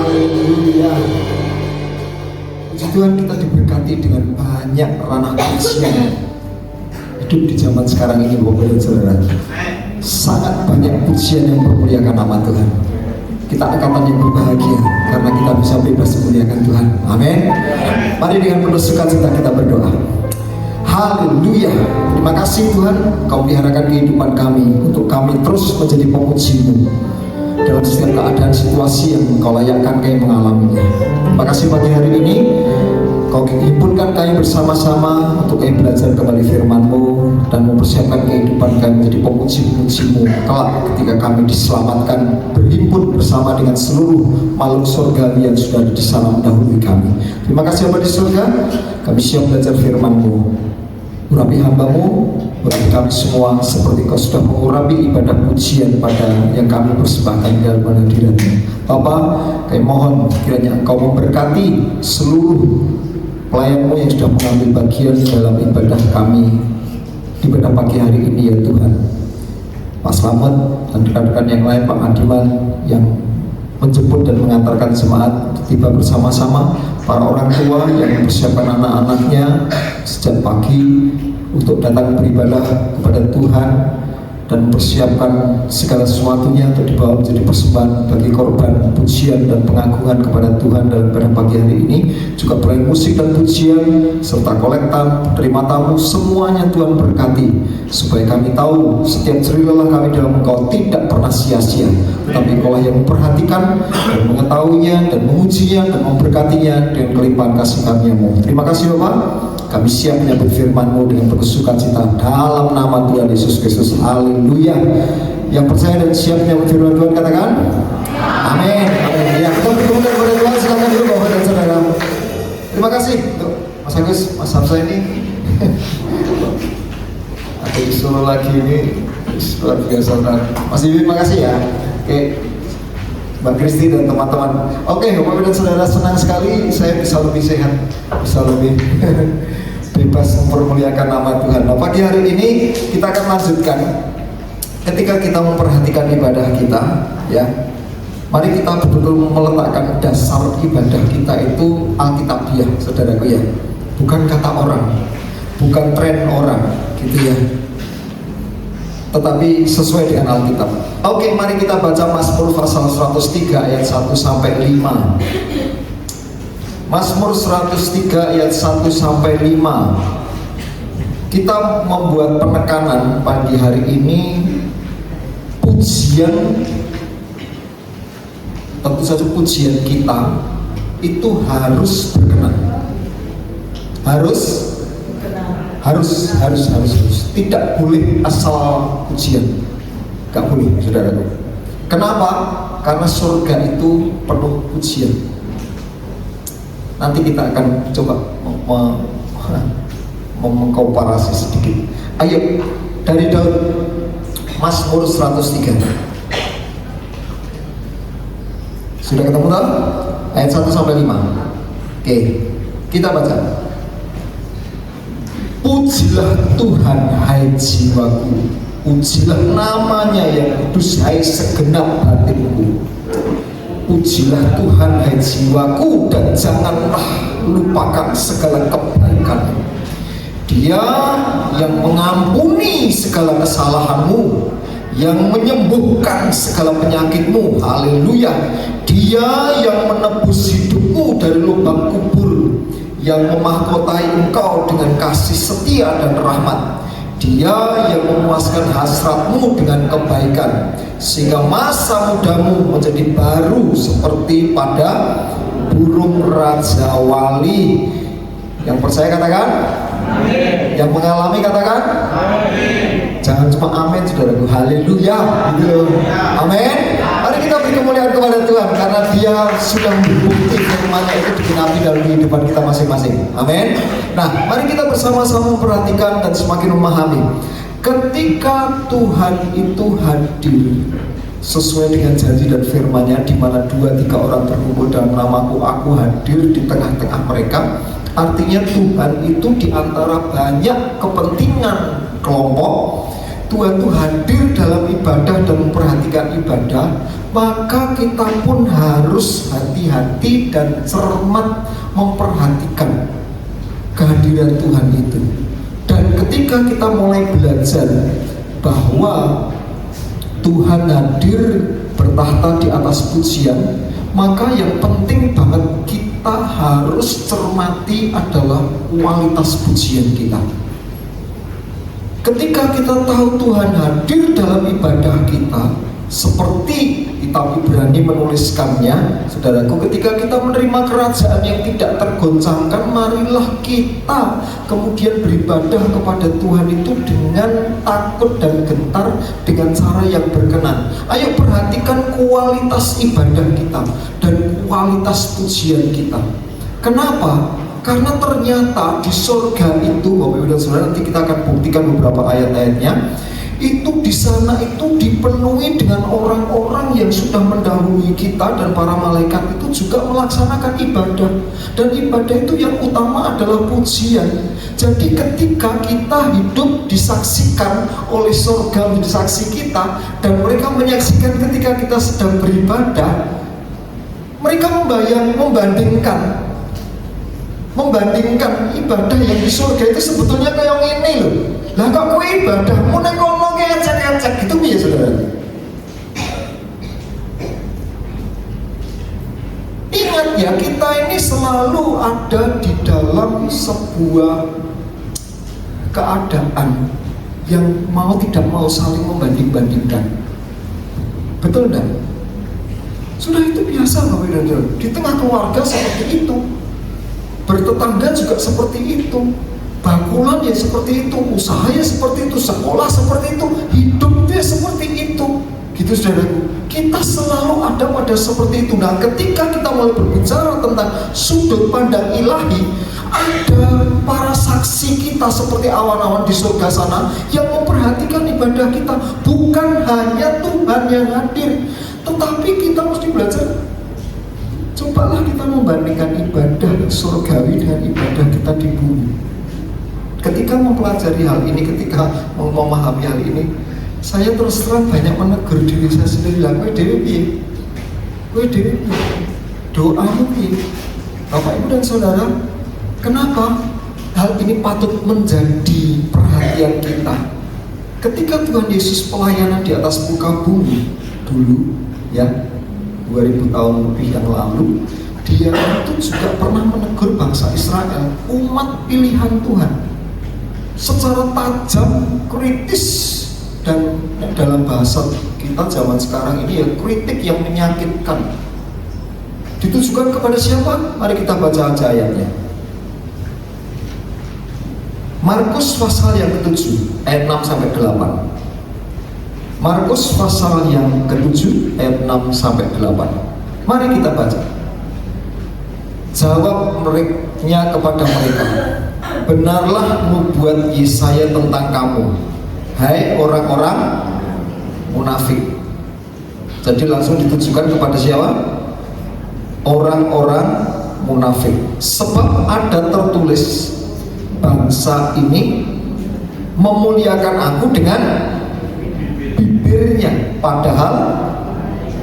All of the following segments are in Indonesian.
Haleluya. Puji Tuhan, kita diberkati dengan banyak ranah pujian. Hidup di zaman sekarang ini, Bapak dan Saudara, sangat banyak pujian yang memuliakan nama Tuhan. Kita angkatan yang berbahagia karena kita bisa bebas memuliakan Tuhan. Amin. Mari dengan penuh sukacita kita berdoa. Haleluya. Terima kasih Tuhan, Kau peliharakan kehidupan kami untuk kami terus menjadi pemuji-Mu dalam setiap keadaan situasi yang Kau layakkan kami mengalaminya. Terima kasih pagi hari ini Kau himpunkan kami bersama-sama untuk kami belajar kembali firman-Mu dan mempersiapkan kehidupan kami menjadi pemuji-pemuji-Mu kelak ketika kami diselamatkan, berhimpun bersama dengan seluruh makhluk surgawi yang sudah ada di sana mendahului kami. Terima kasih Bapa di surga, kami siap belajar firman-Mu. Urapi hamba-Mu, urapi kami semua seperti Kau sudah mengurapi ibadah pujian pada yang kami persembahkan di dalam hadirat-Mu. Bapa, kami mohon kiranya Engkau memberkati seluruh pelayan-Mu yang sudah mengambil bagian dalam ibadah kami ibadah pagi hari ini ya Tuhan. Pak Slamet dan rekan-rekan yang lain, Pak Adiman yang menjemput dan mengantarkan jemaat tiba bersama-sama, para orang tua yang mempersiapkan anak-anaknya sejak pagi untuk datang beribadah kepada Tuhan dan mempersiapkan segala sesuatunya untuk dibawa menjadi persembahan bagi korban pujian dan pengagungan kepada Tuhan dalam pada pagi hari ini. Juga pelayan musik dan pujian serta kolektan, terima tamu, semuanya Tuhan berkati supaya kami tahu setiap jerih lelah kami dalam Engkau tidak pernah sia-sia, tetapi Engkau yang memperhatikan dan mengetahuinya dan mengujinya dan memberkatinya dengan kelimpahan kasih karunia-Mu. Terima kasih Bapak. Kami siap menyambut firman-Mu dengan penuh sukacita dalam nama Tuhan Yesus Kristus. Haleluya. Yang percaya dan siap menyambut firman Tuhan katakan amin. Amin. Ya, kita bertemu kepada Tuhan. Silakan dulu Bapak dan Saudara. Terima kasih untuk Mas Agus, Mas Hamzah ini. Aku disuruh lagi ini luar biasa. Mas Ibi, terima kasih ya. Oke, Mbak Kristi dan teman-teman. Oke, Bapak dan Saudara, senang sekali saya bisa lebih sehat, bisa lebih bebas mempermuliakan nama Tuhan. Nah, pagi hari ini kita akan lanjutkan. Ketika kita memperhatikan ibadah kita, ya, mari kita betul-betul meletakkan dasar ibadah kita itu Alkitabiah, saudaraku ya. Bukan kata orang, bukan tren orang, gitu ya. Tetapi sesuai dengan Alkitab. Oke, mari kita baca Mazmur pasal 103 ayat 1 sampai 5. Mazmur 103 ayat 1 sampai 5. Kita membuat penekanan pagi hari ini, pujian, tentu saja pujian kita itu harus berkenan. Harus. Tidak boleh asal pujian. Gak boleh, saudaraku. Kenapa? Karena surga itu penuh pujian. Nanti kita akan coba mengkomparasi sedikit. Ayo, dari Daud, Mazmur 103. Sudah ketemu tak? Ayat 1 sampai 5. Oke, kita baca. Pujilah Tuhan hai jiwaku, pujilah namanya yang kudus hai segenap batinku. Pujilah Tuhan hai jiwaku dan janganlah lupakan segala kebaikan. Dia yang mengampuni segala kesalahanmu, yang menyembuhkan segala penyakitmu. Haleluya. Dia yang menebus hidupmu dari lubang kubur, yang memahkotai engkau dengan kasih setia dan rahmat. Dia yang memuaskan hasratmu dengan kebaikan, sehingga masa mudamu menjadi baru seperti pada burung raja wali. Yang percaya katakan amin. Yang mengalami katakan amin. Jangan cuma amin, saudaraku. Haleluya, gitu. Amin. Mari kita beri kemuliaan kepada Tuhan karena Dia sudah membukti firman-Nya itu digenapi dalam kehidupan kita masing-masing. Amin. Nah, mari kita bersama-sama memperhatikan dan semakin memahami. Ketika Tuhan itu hadir sesuai dengan janji dan firman-Nya, di mana 2-3 orang berkumpul dalam namaku, aku hadir di tengah-tengah mereka. Artinya Tuhan itu di antara banyak kepentingan kelompok, Tuhan itu hadir dalam ibadah dan memperhatikan ibadah, maka kita pun harus hati-hati dan cermat memperhatikan kehadiran Tuhan itu. Dan ketika kita mulai belajar bahwa Tuhan hadir bertahta di atas pujian, maka yang penting banget kita harus cermati adalah kualitas pujian kita. Ketika kita tahu Tuhan hadir dalam ibadah kita, seperti kitab Ibrani menuliskannya, saudaraku, ketika kita menerima kerajaan yang tidak tergoncangkan, marilah kita kemudian beribadah kepada Tuhan itu dengan takut dan gentar, dengan cara yang berkenan. Ayo perhatikan kualitas ibadah kita dan kualitas pujian kita. Kenapa? Karena ternyata di surga itu, Bapak Ibu dan Saudara, nanti kita akan buktikan beberapa ayat-ayatnya. Itu di sana itu dipenuhi dengan orang-orang yang sudah mendahului kita, dan para malaikat itu juga melaksanakan ibadah. Dan ibadah itu yang utama adalah pujian. Jadi ketika kita hidup disaksikan oleh surga menjadi saksi kita, dan mereka menyaksikan ketika kita sedang beribadah, mereka membandingkan ibadah yang di surga itu sebetulnya kayak ini loh. Lah kok kowe ibadahmu nek ngomong kayak ecek-ecek gitu piye, saudara? Ingat ya, kita ini selalu ada di dalam sebuah keadaan yang mau tidak mau saling membanding-bandingkan. Betul enggak? Sudah itu biasa Bapak dan Saudara. Di tengah keluarga seperti itu. Bertetangga juga seperti itu, bakulan ya seperti itu, usaha ya seperti itu, sekolah seperti itu, hidup ya seperti itu. Gitu saudaraku, kita selalu ada pada seperti itu. Nah, ketika kita mulai berbicara tentang sudut pandang ilahi, ada para saksi kita seperti awan-awan di surga sana yang memperhatikan ibadah kita. Bukan hanya Tuhan yang hadir, tetapi kita mesti belajar. Cobalah kita membandingkan ibadah surgawi dengan ibadah kita di bumi. Ketika mempelajari hal ini, ketika memahami hal ini, saya terus terang banyak menegur diri saya sendiri. Lah, kowe dhewe piye? Doamu piye? Bapak Ibu dan Saudara, kenapa hal ini patut menjadi perhatian kita? Ketika Tuhan Yesus pelayanan di atas muka bumi dulu, ya, 2000 tahun lebih yang lalu, dia itu juga pernah menegur bangsa Israel, umat pilihan Tuhan, secara tajam, kritis, dan dalam bahasa kita zaman sekarang ini ya kritik yang menyakitkan. Ditujukan kepada siapa? Mari kita baca aja ayatnya. Markus pasal yang ke-7 ayat 6-8. Markus pasal yang ke-7 ayat 6-8. Mari kita baca. Jawab mereka kepada mereka, benarlah nubuat Yesaya tentang kamu, hai orang-orang munafik. Jadi langsung ditujukan kepada siapa? Orang-orang munafik. Sebab ada tertulis, bangsa ini memuliakan aku dengan bibirnya, padahal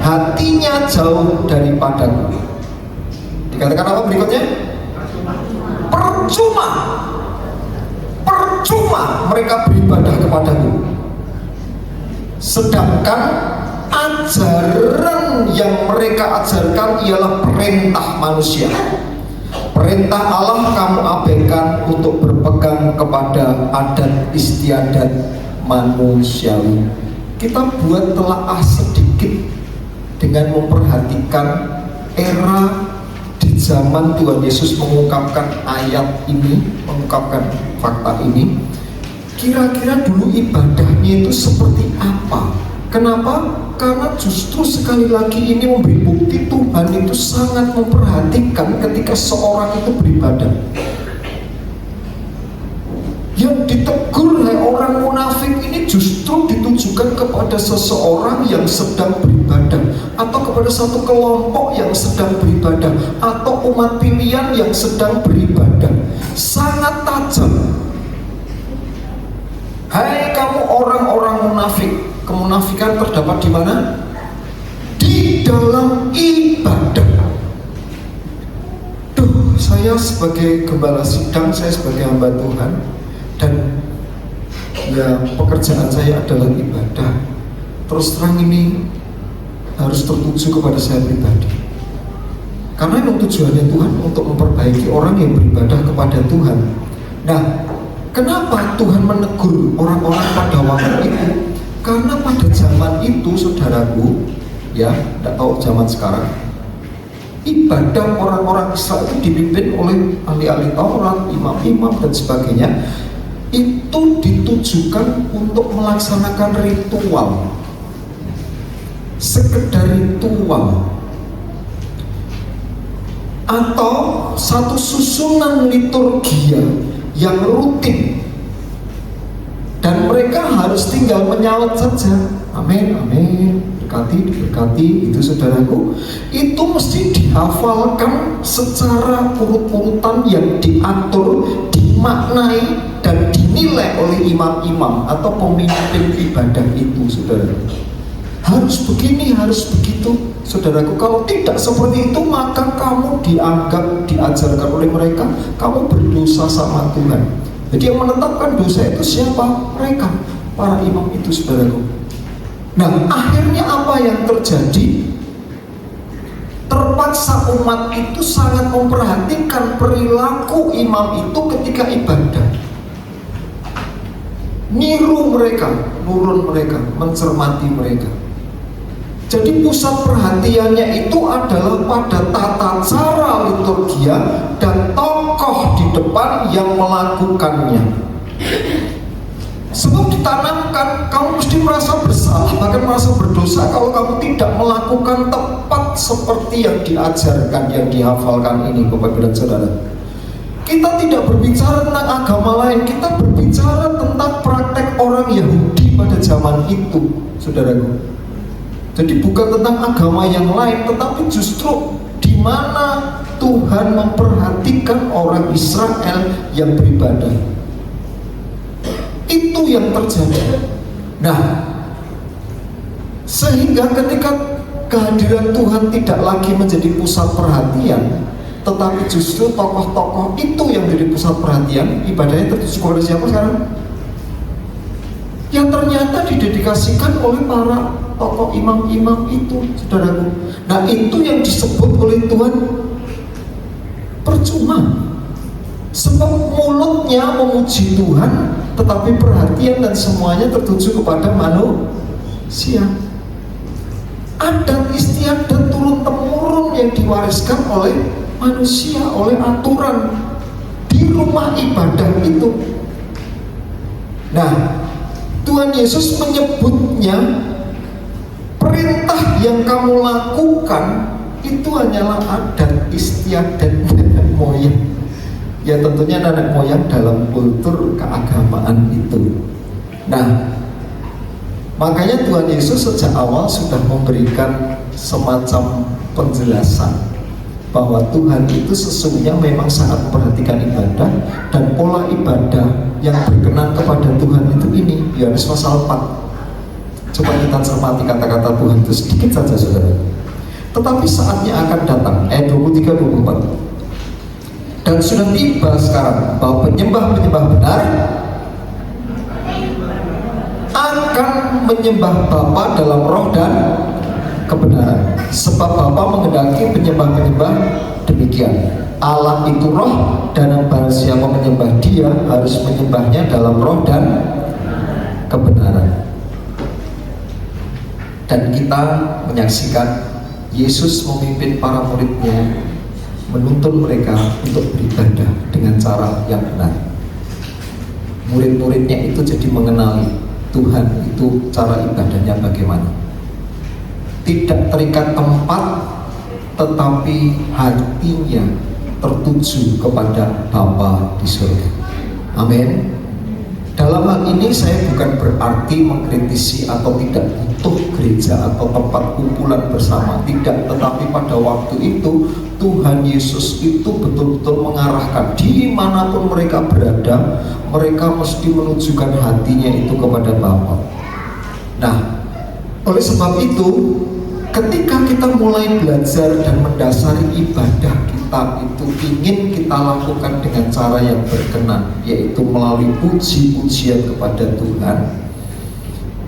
hatinya jauh daripadaku. Dikatakan apa berikutnya? Percuma mereka beribadah kepadaku, sedangkan ajaran yang mereka ajarkan ialah perintah manusia. Perintah Allah kamu abaikan untuk berpegang kepada adat istiadat manusiawi. Kita buat telaah sedikit dengan memperhatikan era di zaman Tuhan Yesus mengungkapkan ayat ini, mengungkapkan fakta ini. Kira-kira dulu ibadahnya itu seperti apa? Kenapa? Karena justru sekali lagi ini memberi bukti Tuhan itu sangat memperhatikan ketika seorang itu beribadah. Yang ditegur oleh orang munafik ini justru ditujukan kepada seseorang yang sedang beribadah, atau kepada satu kelompok yang sedang beribadah, atau umat pilihan yang sedang beribadah. Sangat tajam. Hai kamu orang-orang terdapat di mana? Di dalam ibadah. Saya sebagai gembala sidang, saya sebagai hamba Tuhan, dan ya pekerjaan saya adalah ibadah. Terus terang ini harus tertuju kepada saya pribadi. Karena memang tujuannya Tuhan untuk memperbaiki orang yang beribadah kepada Tuhan. Nah, kenapa Tuhan menegur orang-orang pada waktu itu? Karena pada zaman itu, saudaraku, ya, tidak tahu zaman sekarang, ibadah orang-orang Israel itu dipimpin oleh ahli-ahli Taurat, imam-imam dan sebagainya. Itu ditujukan untuk melaksanakan ritual, sekedar ritual, atau satu susunan liturgia yang rutin, dan mereka harus tinggal menyalat saja. Amin, amin, diberkati, itu saudaraku. Itu mesti dihafalkan secara urut-urutan yang diatur, dimaknai, dan dinilai oleh imam-imam atau pemimpin ibadah itu, saudaraku. Harus begini, harus begitu, saudaraku. Kalau tidak seperti itu, maka kamu dianggap, diajarkan oleh mereka, kamu berdosa sama Tuhan. Jadi yang menetapkan dosa itu siapa? Mereka, para imam itu, saudaraku. Nah, akhirnya apa yang terjadi? Terpaksa umat itu sangat memperhatikan perilaku imam itu ketika ibadah. Niru mereka, nurun mereka, mencermati mereka. Jadi pusat perhatiannya itu adalah pada tata cara liturgia dan tokoh di depan yang melakukannya. Sebab ditanamkan, kamu mesti merasa bersalah, bahkan merasa berdosa kalau kamu tidak melakukan tepat seperti yang diajarkan, yang dihafalkan ini, Bapak dan Saudara. Kita tidak berbicara tentang agama lain, kita berbicara tentang praktek orang Yahudi pada zaman itu, saudaraku. Jadi bukan tentang agama yang lain, tetapi justru di mana Tuhan memperhatikan orang Israel yang beribadah. Itu yang terjadi. Nah, sehingga ketika kehadiran Tuhan tidak lagi menjadi pusat perhatian, tetapi justru tokoh-tokoh itu yang menjadi pusat perhatian, ibadahnya tertuju kepada siapa sekarang? Yang ternyata didedikasikan oleh para tokoh imam-imam itu, saudaraku. Nah, itu yang disebut oleh Tuhan percuma. Sebab mulutnya memuji Tuhan, tetapi perhatian dan semuanya tertuju kepada manusia. Adat istiadat turun-temurun yang diwariskan oleh manusia, oleh aturan di rumah ibadah itu. Nah, Tuhan Yesus menyebutnya perintah yang kamu lakukan itu hanyalah adat istiadat nenek moyang. Ya tentunya nenek moyang dalam kultur keagamaan itu. Nah, makanya Tuhan Yesus sejak awal sudah memberikan semacam penjelasan bahwa Tuhan itu sesungguhnya memang sangat memperhatikan ibadah, dan pola ibadah yang berkenan kepada Tuhan itu ini. Yohanes pasal 4. Coba kita cermati kata-kata Tuhan itu sedikit saja, saudara. Tetapi saatnya akan datang, ayat 23-24. Dan sudah tiba sekarang bahwa penyembah-penyembah benar akan menyembah Bapa dalam roh dan kebenaran. Sebab Bapa menghendaki penyembah-penyembah demikian. Allah itu roh, dan barang siapa menyembah Dia harus menyembahnya dalam roh dan kebenaran. Dan kita menyaksikan Yesus memimpin para murid-Nya, menuntun mereka untuk beribadah dengan cara yang benar. Murid-muridnya itu jadi mengenali Tuhan itu cara ibadahnya bagaimana. Tidak terikat tempat, tetapi hatinya tertuju kepada Bapa di surga. Amin. Dalam hal ini saya bukan berarti mengkritisi atau tidak butuh gereja atau tempat kumpulan bersama, tidak. Tetapi pada waktu itu Tuhan Yesus itu betul-betul mengarahkan dimanapun mereka berada, mereka mesti menunjukkan hatinya itu kepada Bapa. Nah, Oleh sebab itu, ketika kita mulai belajar dan mendasari ibadah kita itu ingin kita lakukan dengan cara yang berkenan, yaitu melalui puji-pujian kepada Tuhan.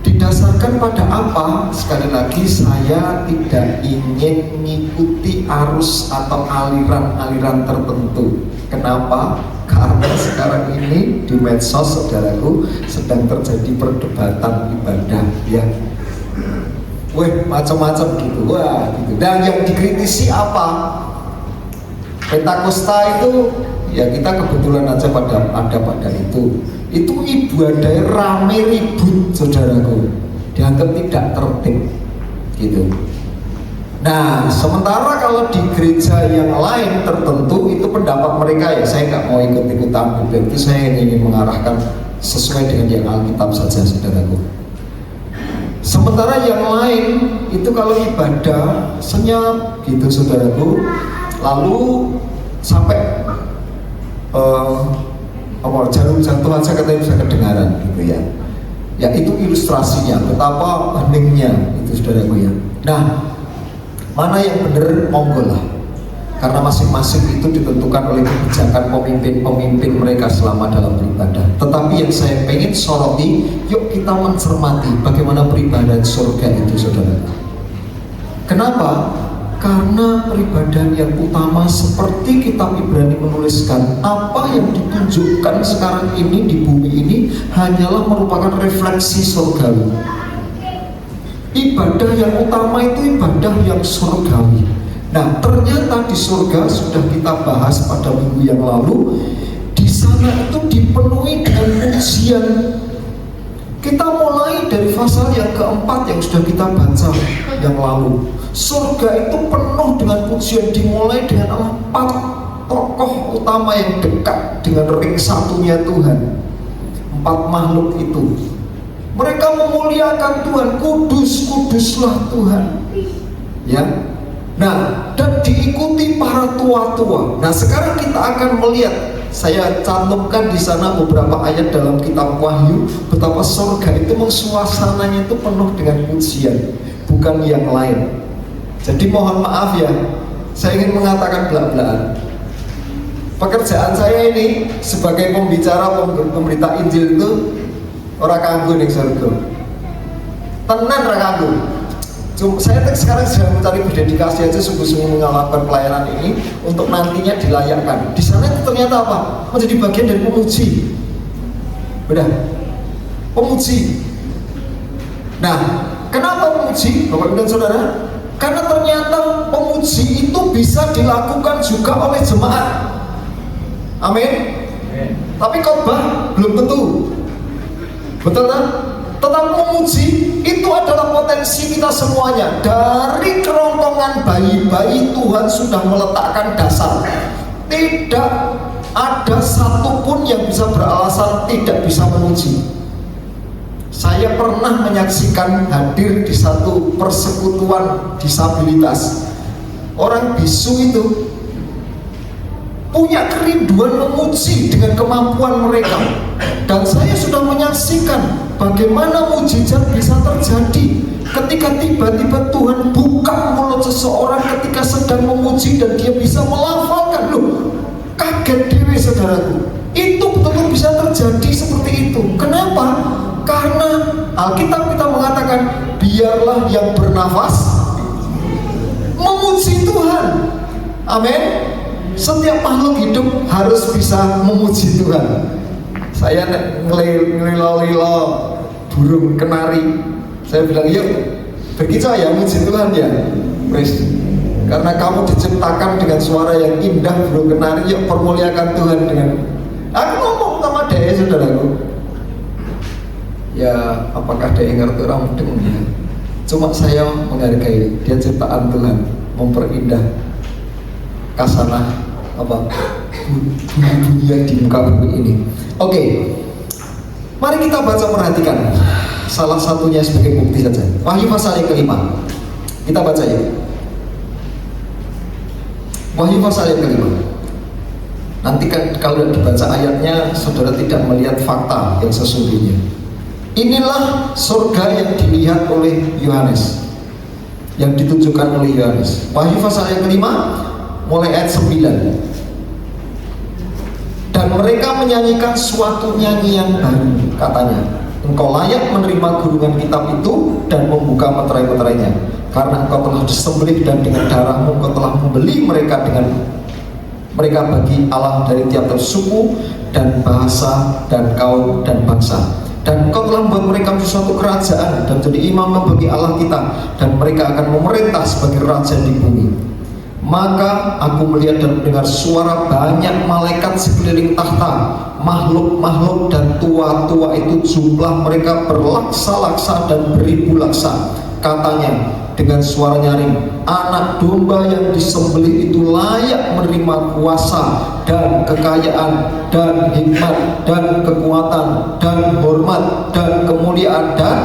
Didasarkan pada apa? Sekali lagi, saya tidak ingin mengikuti arus atau aliran-aliran tertentu. Kenapa? Karena sekarang ini di medsos, saudaraku, sedang terjadi perdebatan ibadah, ya. Wah, macam-macam gitu, wah gitu. Dan yang dikritisi apa? Pentakosta itu, ya kita kebetulan aja ada pada itu ibadah rame ribut, saudaraku, dianggap tidak tertib, gitu. Nah, sementara kalau di gereja yang lain tertentu itu pendapat mereka, ya saya nggak mau ikut-ikutan, itu saya ingin mengarahkan sesuai dengan yang Alkitab saja, saudaraku. Sementara yang lain itu kalau ibadah senyap gitu, saudaraku, lalu sampai jarum jatuh aja katanya bisa kedengaran gitu, ya. Ya itu ilustrasinya betapa heningnya itu, saudaraku, ya. Nah, mana yang benar, monggo lah, karena masing-masing itu ditentukan oleh kebijakan pemimpin-pemimpin mereka selama dalam beribadah. Tetapi yang saya pengen soroti, yuk kita mencermati bagaimana peribadahan surga itu, saudara. Kenapa? Karena peribadahan yang utama seperti kitab Ibrani menuliskan, apa yang ditunjukkan sekarang ini di bumi ini hanyalah merupakan refleksi surgawi. Ibadah yang utama itu ibadah yang surgawi. Nah, ternyata di surga sudah kita bahas pada minggu yang lalu, di sana itu dipenuhi dengan pujian. Kita mulai dari pasal yang keempat yang sudah kita baca yang lalu. Surga itu penuh dengan pujian, dimulai dengan 4 tokoh utama yang dekat dengan ring satunya Tuhan. 4 makhluk itu, mereka memuliakan Tuhan, kudus, kuduslah Tuhan, ya. Nah, dan diikuti para tua-tua. Nah, sekarang kita akan melihat, saya cantumkan di sana beberapa ayat dalam kitab Wahyu, betapa surga itu suasananya itu penuh dengan pujian, bukan yang lain. Jadi mohon maaf ya, saya ingin mengatakan belak-belakan. Pekerjaan saya ini sebagai pembicara, pemberita Injil itu orang kanggo ning surga. Tenan ra kanggo. Saya sekarang sedang mencari berdedikasi aja sungguh-sungguh melakukan pelayanan ini untuk nantinya dilayakkan. Di sana itu ternyata apa? Menjadi bagian dari pemuji. Udah, pemuji. Nah, kenapa pemuji, Bapak Ibu dan Saudara? Karena ternyata pemuji itu bisa dilakukan juga oleh jemaat. Amin. Tapi khotbah belum tentu. Betul kan? Tetapi memuji itu adalah potensi kita semuanya. Dari kerongkongan bayi-bayi Tuhan sudah meletakkan dasar. Tidak ada satupun yang bisa beralasan tidak bisa memuji. Saya pernah menyaksikan hadir di satu persekutuan disabilitas. Orang bisu itu punya kerinduan memuji dengan kemampuan mereka. Dan saya sudah menyaksikan bagaimana mujizat bisa terjadi ketika tiba-tiba Tuhan buka mulut seseorang ketika sedang memuji dan dia bisa melafalkan. Loh, kaget dewe, saudaraku. Itu betul-betul bisa terjadi seperti itu. Kenapa? Karena Alkitab kita mengatakan, biarlah yang bernafas memuji Tuhan. Amin. Setiap makhluk hidup harus bisa memuji Tuhan. Saya ngelilo-lilo burung kenari, saya bilang, yuk berkicau ya, muji Tuhan ya, wes. Karena kamu diciptakan dengan suara yang indah, burung kenari, yuk permuliakan Tuhan dengan. Aku ngomong sama dia, saudaraku. Ya, apakah dia ngerti orang mudeng ya? Cuma saya menghargai dia ciptaan Tuhan, memperindah kasanah dunia di muka bumi ini. Oke, mari kita baca, perhatikan salah satunya sebagai bukti saja. Wahyu pasal yang ke-5, kita baca ya. Wahyu pasal yang ke-5. Nanti kan kalau dibaca ayatnya, saudara tidak melihat fakta yang sesungguhnya. Inilah surga yang dilihat oleh Yohanes, yang ditunjukkan oleh Yohanes. Wahyu pasal yang kelima mulai ayat 9. Dan mereka menyanyikan suatu nyanyian baru, katanya, engkau layak menerima gulungan kitab itu dan membuka meterai-meterainya, karena engkau telah disembelih dan dengan darahmu engkau telah membeli mereka bagi Allah dari tiap-tiap suku dan bahasa dan kaum dan bangsa. Dan engkau telah membuat mereka menjadi suatu kerajaan dan jadi imam bagi Allah kita, dan mereka akan memerintah sebagai raja di bumi. Maka aku melihat dan mendengar suara banyak malaikat sekeliling tahta, makhluk-makhluk dan tua-tua itu jumlah mereka berlaksa-laksa dan beribu laksa. Katanya dengan suara nyaring, anak domba yang disembelih itu layak menerima kuasa dan kekayaan dan hikmat dan kekuatan dan hormat dan kemuliaan dan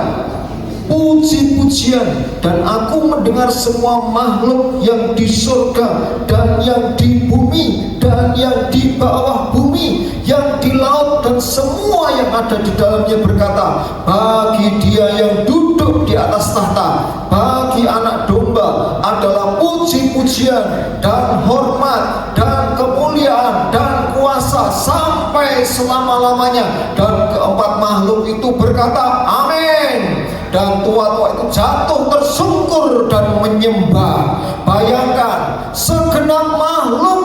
puji-pujian. Dan aku mendengar semua makhluk yang di surga dan yang di bumi dan yang di bawah bumi, yang di laut dan semua yang ada di dalamnya berkata, bagi Dia yang duduk di atas tahta, bagi anak domba adalah puji-pujian dan hormat dan kemuliaan dan kuasa sampai selama-lamanya. Dan keempat makhluk itu berkata, amin. Dan tua-tua itu jatuh tersungkur dan menyembah. Bayangkan, segenap makhluk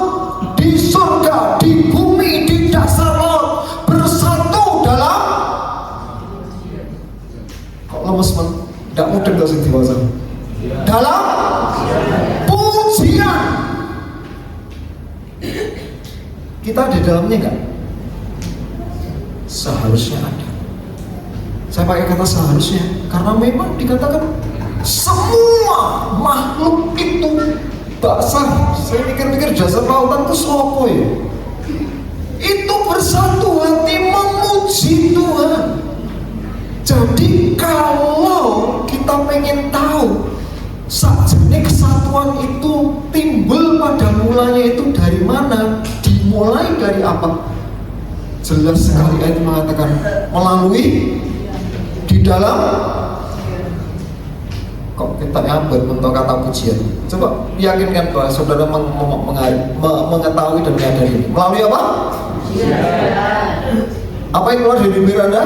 di surga, di bumi, di dasar laut bersatu dalam, kok lemes man? Tidak mudah gak sih diwasa? Dalam pujian. Kita di dalamnya enggak? Seharusnya ada. Saya pakai kata seharusnya karena memang dikatakan semua makhluk itu basah. Saya pikir-pikir dasar lautan itu sopo ya? Itu bersatu hati memuji Tuhan. Jadi kalau kita pengen tahu jenis kesatuan itu timbul pada mulanya itu dari mana, dimulai dari apa? Jelas sekali ayat mengatakan melalui di dalam, kok kita nyambut untuk kata pujian. Coba yakinkan bahwa saudara mengetahui dan menyadari ini. Melalui apa? Apa yang keluar dari bibir Anda?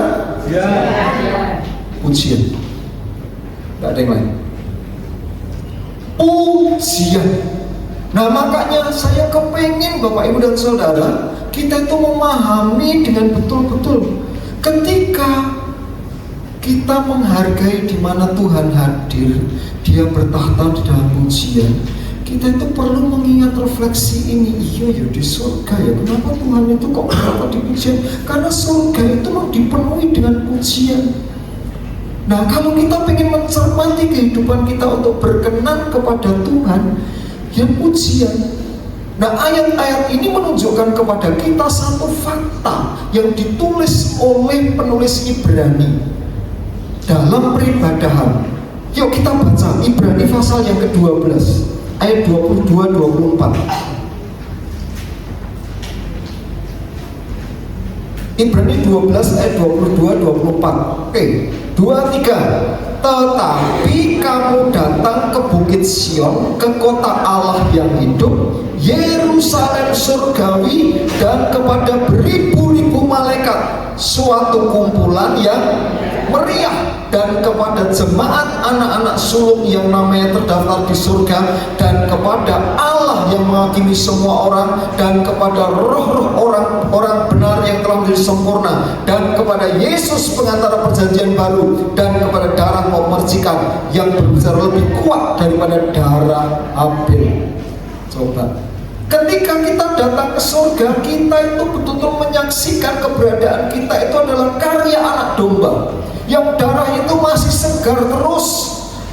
Pujian. Tidak ada yang lain. Pujian. Nah makanya saya kepengen Bapak Ibu dan Saudara, kita itu memahami dengan betul-betul ketika kita menghargai di mana Tuhan hadir, Dia bertahta di dalam pujian. Kita itu perlu mengingat refleksi ini. Iya ya, di surga ya, kenapa Tuhan itu kok bertahta di pujian? Karena surga itu dipenuhi dengan pujian. Nah kalau kita ingin mencermati kehidupan kita untuk berkenan kepada Tuhan, ya pujian. Nah ayat-ayat ini menunjukkan kepada kita satu fakta yang ditulis oleh penulis Ibrani dalam peribadahan. Yuk kita baca Ibrani pasal yang ke-12 ayat 22-24. Ibrani 12 ayat 22-24. Oke, 2-3. Tetapi kamu datang ke Bukit Sion, ke kota Allah yang hidup, Yerusalem surgawi, dan kepada beribu-ribu malaikat, suatu kumpulan yang meriah, dan kepada jemaat anak-anak sulung yang namanya terdaftar di surga, dan kepada Allah yang menghakimi semua orang, dan kepada roh-roh orang benar yang telah menjadi sempurna, dan kepada Yesus pengantara perjanjian baru, dan kepada darah pemercikan yang berbicara lebih kuat daripada darah Abel. Coba, ketika kita datang ke surga, kita itu betul-betul menyaksikan keberadaan kita itu adalah karya anak domba, yang darah itu masih segar terus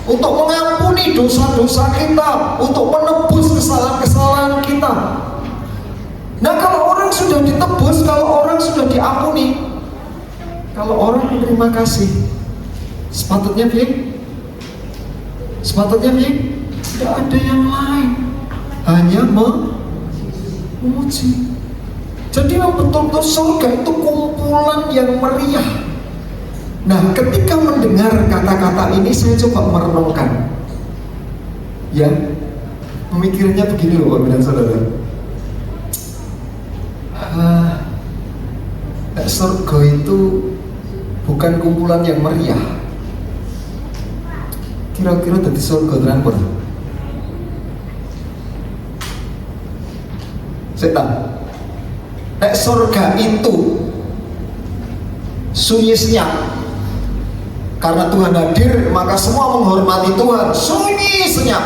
untuk mengampuni dosa-dosa kita, untuk menebus kesalahan-kesalahan kita. Nah kalau orang sudah ditebus, kalau orang sudah diampuni, kalau orang menerima kasih, sepatutnya tidak ada yang lain, hanya memuji. Jadi betul-betul surga itu kumpulan yang meriah. Nah, ketika mendengar kata-kata ini saya coba merenungkan. Ya, pemikirannya begini loh Bapak dan Saudara. Surga itu bukan kumpulan yang meriah. Kira-kira dari surga terang pun. Saya tahu. Nek surga itu sunyi senyap. Karena Tuhan hadir, maka semua menghormati Tuhan. Sunyi senyap.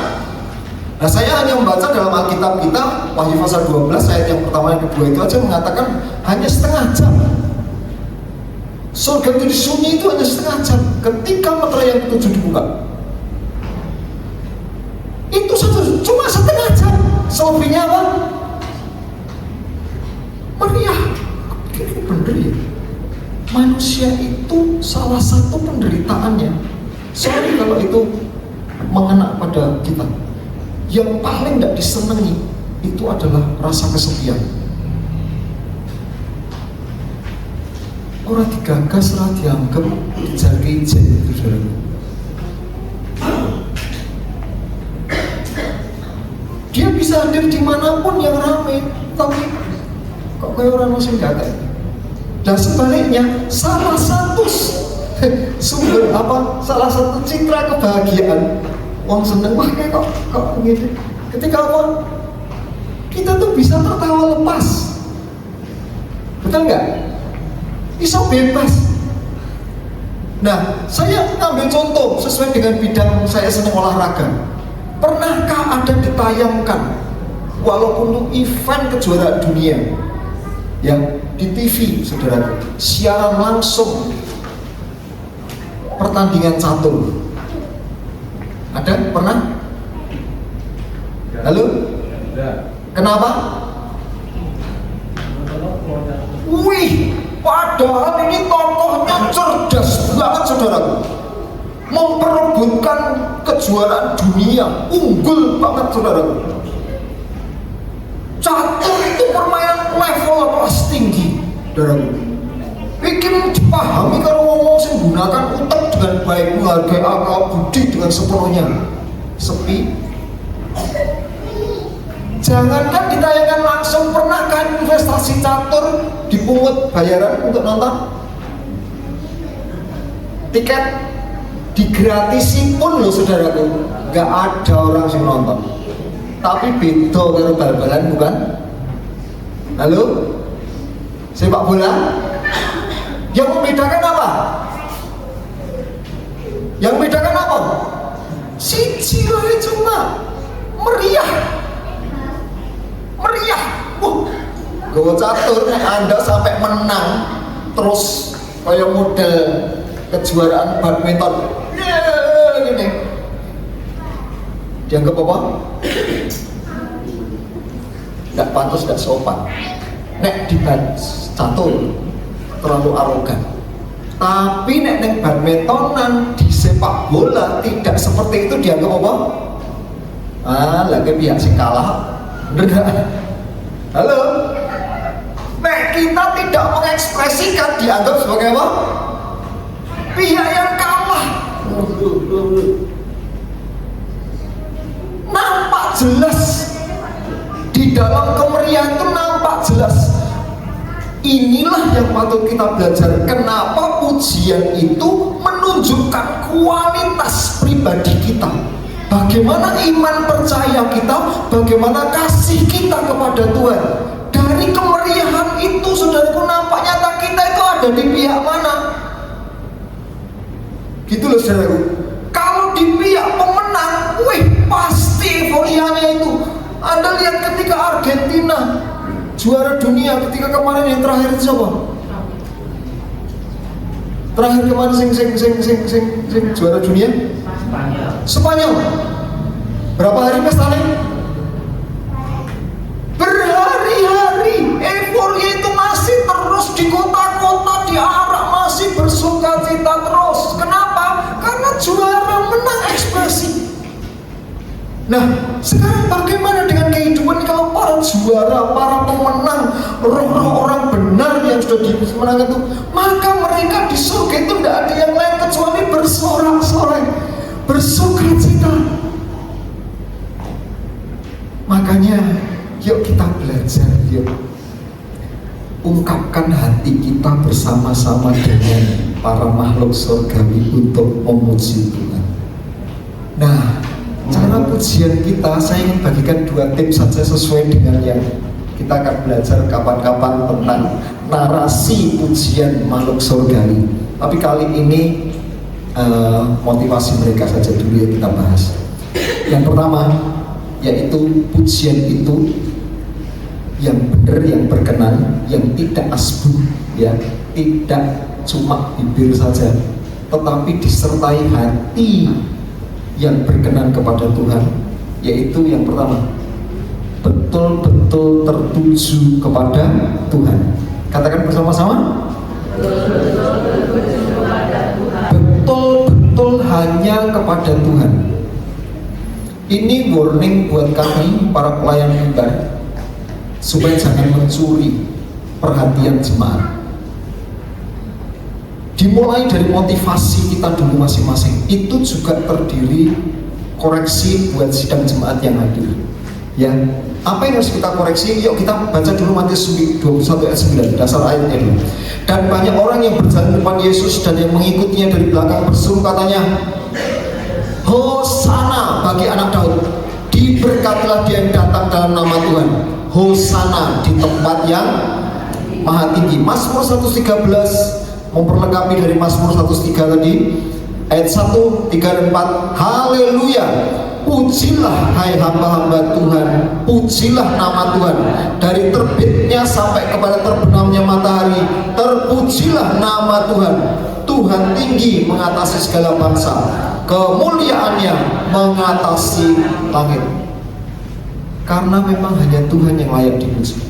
Nah, saya hanya membaca dalam Alkitab kita, Wahyu pasal 12 ayat yang pertama dan kedua itu aja mengatakan hanya setengah jam. Surga itu sunyi itu hanya setengah jam. Ketika meterai yang ketujuh dibuka, itu saja cuma setengah jam. Selebihnya apa? Meriah. Ini bener ya. Manusia itu salah satu penderitaannya. Sorry kalau itu mengena pada kita. Yang paling tidak disenangi itu adalah rasa kesepian. Orang digagas, orang dianggap, dijar-kejar itu saudara. Dia bisa hadir dimanapun yang ramai, tapi kok kayak orang musim gagal. Dan sebaliknya, salah satu sumber apa? Salah satu citra kebahagiaan. Wong seneng wah kayak kok gitu. Ketika apa? Kita tuh bisa tertawa lepas. Betul nggak? Bisa bebas. Nah, saya ambil contoh sesuai dengan bidang saya senang olahraga. Pernahkah ada ditayangkan walaupun untuk event kejuaraan dunia yang di TV, saudara, siaran langsung pertandingan catur? Ada? Pernah? Halo? Kenapa? Wih, padahal ini tokohnya cerdas banget saudaraku, memperebutkan kejuaraan dunia, unggul banget saudaraku. Catur itu permainan level kelas tinggi saudaraku. Bikin dipahami kalau ngomong sih gunakan utak dengan baik, menghargai akal budi dengan sepenuhnya. Sepi. Jangankan ditayangkan langsung, pernahkah investasi catur dipungut bayaran untuk nonton? Tiket digratisin pun loh saudaraku, gak ada orang yang nonton. Tapi beda karo bal-balan bukan? Halo? Sepak bola? Yang membedakan apa? Yang membedakan apa? Siji wae cuma meriah. Meriah. Gowo catur Anda sampai menang terus kayak model kejuaraan badminton. Gini. Dianggap apa? Tidak pantas, tidak sopan. Nek di catur terlalu arogan. Tapi nek neng badmintonan di sepak bola tidak seperti itu, dianggap apa? Lagi pihak sing kalah. Bener. Halo. Nek kita tidak mengekspresikan, dianggap sebagai apa? Pihak yang kalah. Nampak jelas di dalam kemeriahan itu, nampak jelas. Inilah yang patut kita belajar. Kenapa pujian itu menunjukkan kualitas pribadi kita, bagaimana iman percaya kita, bagaimana kasih kita kepada Tuhan. Dari kemeriahan itu saudaraku, nampak nyata kita itu ada di pihak mana. Gitu loh saudaraku. Kalau di pihak pemenang, wih pasti euforianya itu. Anda lihat ketika Argentina juara dunia, ketika kemarin yang terakhir siapa? Terakhir kemarin sing juara dunia? Spanyol. Berapa hari pestanya? Berhari-hari. Euforia itu masih terus di kota-kota, di Arab masih bersukacita terus. Kenapa? Karena juara menang ekspresi. Nah, sekarang bagaimana dengan kehidupan kalau para juara, para pemenang, roh-roh orang benar yang sudah dimenangkan itu, maka mereka mereka di surga itu tidak ada yang lain kecuali bersorak-sorai, bersukacita. Makanya yuk kita belajar, yuk ungkapkan hati kita bersama-sama dengan para makhluk surgawi untuk memuji Tuhan. Nah, cara pujian kita, saya ingin bagikan 2 tips saja sesuai dengan yang kita akan belajar kapan-kapan tentang narasi pujian makhluk surgawi. Tapi kali ini motivasi mereka saja dulu yang kita bahas. Yang pertama, yaitu pujian itu yang benar, yang berkenan, yang tidak asbuh, ya, tidak cuma bibir saja, tetapi disertai hati yang berkenan kepada Tuhan. Yaitu yang pertama, betul-betul tertuju kepada Tuhan. Katakan bersama-sama, betul-betul hanya kepada Tuhan. Ini warning buat kami para pelayan mimbar, supaya jangan mencuri perhatian jemaat. Dimulai dari motivasi kita dulu masing-masing. Itu juga terdiri koreksi buat sidang jemaat yang hadir. Ya, apa yang harus kita koreksi? Yuk kita baca dulu Matius 21 ayat 9, dasar ayatnya dulu. Dan banyak orang yang berjalan di depan Yesus dan yang mengikutinya dari belakang berseru katanya, Hosana bagi anak Daud, diberkatilah dia yang datang dalam nama Tuhan. Hosana di tempat yang maha tinggi. Mazmur 113 memperlengkapi dari Mazmur 103 tadi, ayat 1, 3, dan 4. Haleluya, pujilah hai hamba-hamba Tuhan, pujilah nama Tuhan. Dari terbitnya sampai kepada terbenamnya matahari, terpujilah nama Tuhan. Tuhan tinggi mengatasi segala bangsa, kemuliaannya mengatasi langit. Karena memang hanya Tuhan yang layak dipuji.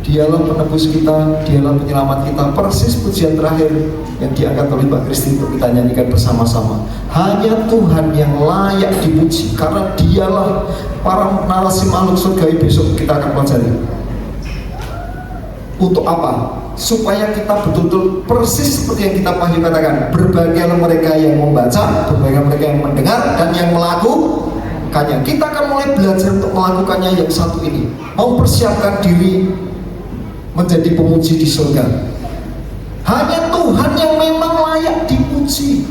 Dialah penebus kita, dialah penyelamat kita. Persis pujian terakhir yang diangkat oleh Mbak Kristi untuk kita nyanyikan bersama-sama. Hanya Tuhan yang layak dipuji, karena dialah para narasi makhluk surgawi besok kita akan pelajari. Untuk apa? Supaya kita betul-betul persis seperti yang kita pahami katakan, berbahagialah mereka yang membaca, berbahagialah mereka yang mendengar, dan yang melakukannya. Kita akan mulai belajar untuk melakukannya yang satu ini, mempersiapkan diri menjadi pemuji di surga. Hanya Tuhan yang memang layak dipuji.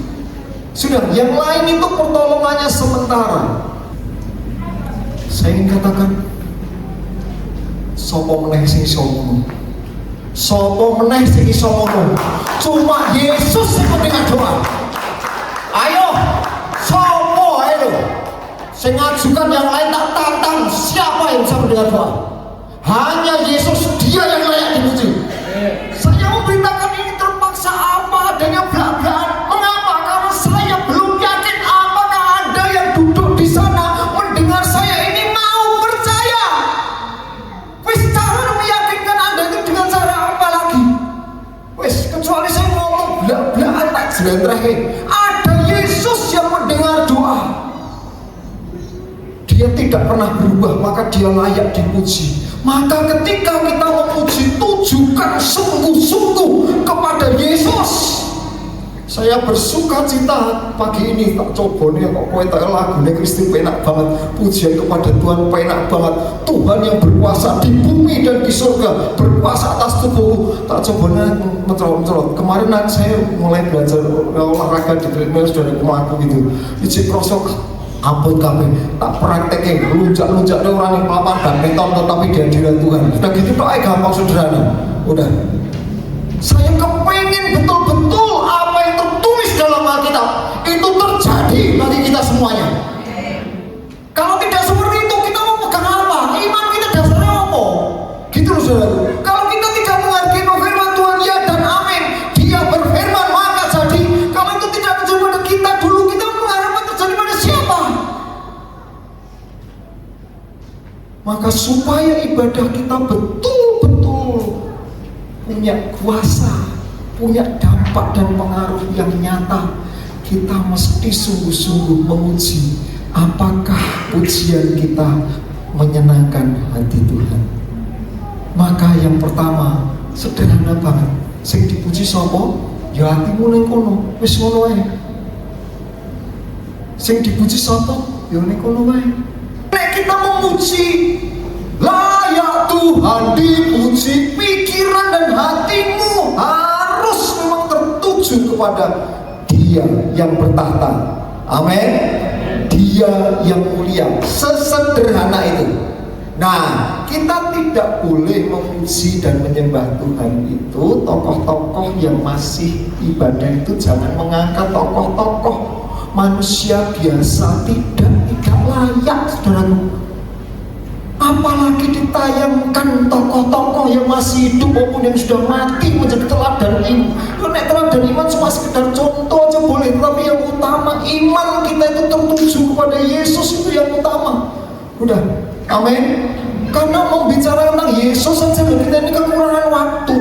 Sudah, yang lain itu pertolongannya sementara. Saya ingin katakan, sopo meneh sing iso ngono. Sopo meneh sing iso ngono. Cuma Yesus sing mendengar doa. Ayo, sopo ayo. Sing ngajukan yang lain tak tantang, siapa yang bisa mendengar doa? Hanya Yesus, dia yang layak dipuji. Saya memberitakan ini terpaksa apa adanya belak-belakan. Mengapa? Karena saya belum yakin apakah Anda yang duduk di sana mendengar saya ini mau percaya. Wis cara meyakinkan Anda itu dengan cara apa lagi? Wis kecuali saya ngomong belak-belakan tak jelas terakhir. Ada Yesus yang mendengar doa. Dia tidak pernah berubah, maka dia layak dipuji. Maka ketika kita memuji, tujukan sungguh-sungguh kepada Yesus. Saya bersuka cita pagi ini, tak coba nih kok kowe tak lagu nih Kristi penak banget, pujian kepada Tuhan penak banget. Tuhan yang berkuasa di bumi dan di surga, berkuasa atas tubuh. Tak coba nih mencolot-mencolot. Kemarin saya mulai belajar olahraga di treadmill, sudah aku gitu. Iji krosok ampun kami tak prakteknya lunjak-lunjak orang yang papan badminton tetapi dia diri Tuhan. Sudah gitu doa gampang sederhana. Udah. Saya kepengen betul-betul apa yang tertulis dalam Alkitab itu terjadi bagi kita semuanya. Kalau tidak seperti itu, kita mau pegang apa? Iman kita dasarnya apa? Gitu loh saudara. Kalau kita tidak menghargai firman Tuhan ya dan amin, dia berfirman maka jadi. Kalau itu tidak terjadi pada kita dulu, kita mengharapkan terjadi pada siapa? Maka supaya ibadah kita betul-betul punya kuasa, punya dampak dan pengaruh yang nyata, kita mesti sungguh-sungguh memuji. Apakah pujian kita menyenangkan hati Tuhan? Maka yang pertama, sederhana banget, Sing dipuji sapa? Ya atimu ning kono, wis ngono wae. Sing dipuji sapa? Ya ning kono wae. Nek kita memuji, layak Tuhan dipuji, pikiran dan hatimu harus memang tertuju kepada Dia yang bertahta. Amin. Dia yang mulia. Sesederhana itu. Nah, kita tidak boleh memuji dan menyembah Tuhan itu tokoh-tokoh yang masih ibadah itu. Jangan mengangkat tokoh-tokoh manusia biasa, tidak layak, saudaraku. Apalagi ditayangkan tokoh-tokoh yang masih hidup maupun yang sudah mati menjadi teladan iman. Nek teladan iman cuma sekedar contoh aja boleh, tapi yang utama iman kita itu tertuju kepada Yesus, itu yang utama. Udah, amin. Karena membicarakan tentang Yesus saja kita ini kekurangan waktu.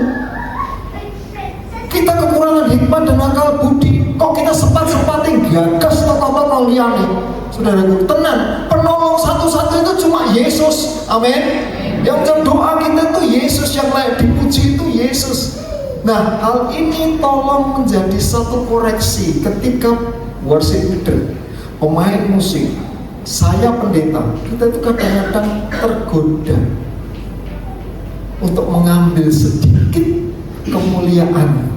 Kita kekurangan hikmat dan akal budi. Kok kita sempat-sempatin gagas tokoh-tokoh liane? Saudaraku, tenang, penolong satu-satu itu cuma Yesus. Amin. Yang doa kita itu Yesus, yang layak dipuji itu Yesus. Nah, hal ini tolong menjadi satu koreksi ketika worship leader, pemain musik, saya pendeta, kita itu kadang-kadang tergoda untuk mengambil sedikit kemuliaan.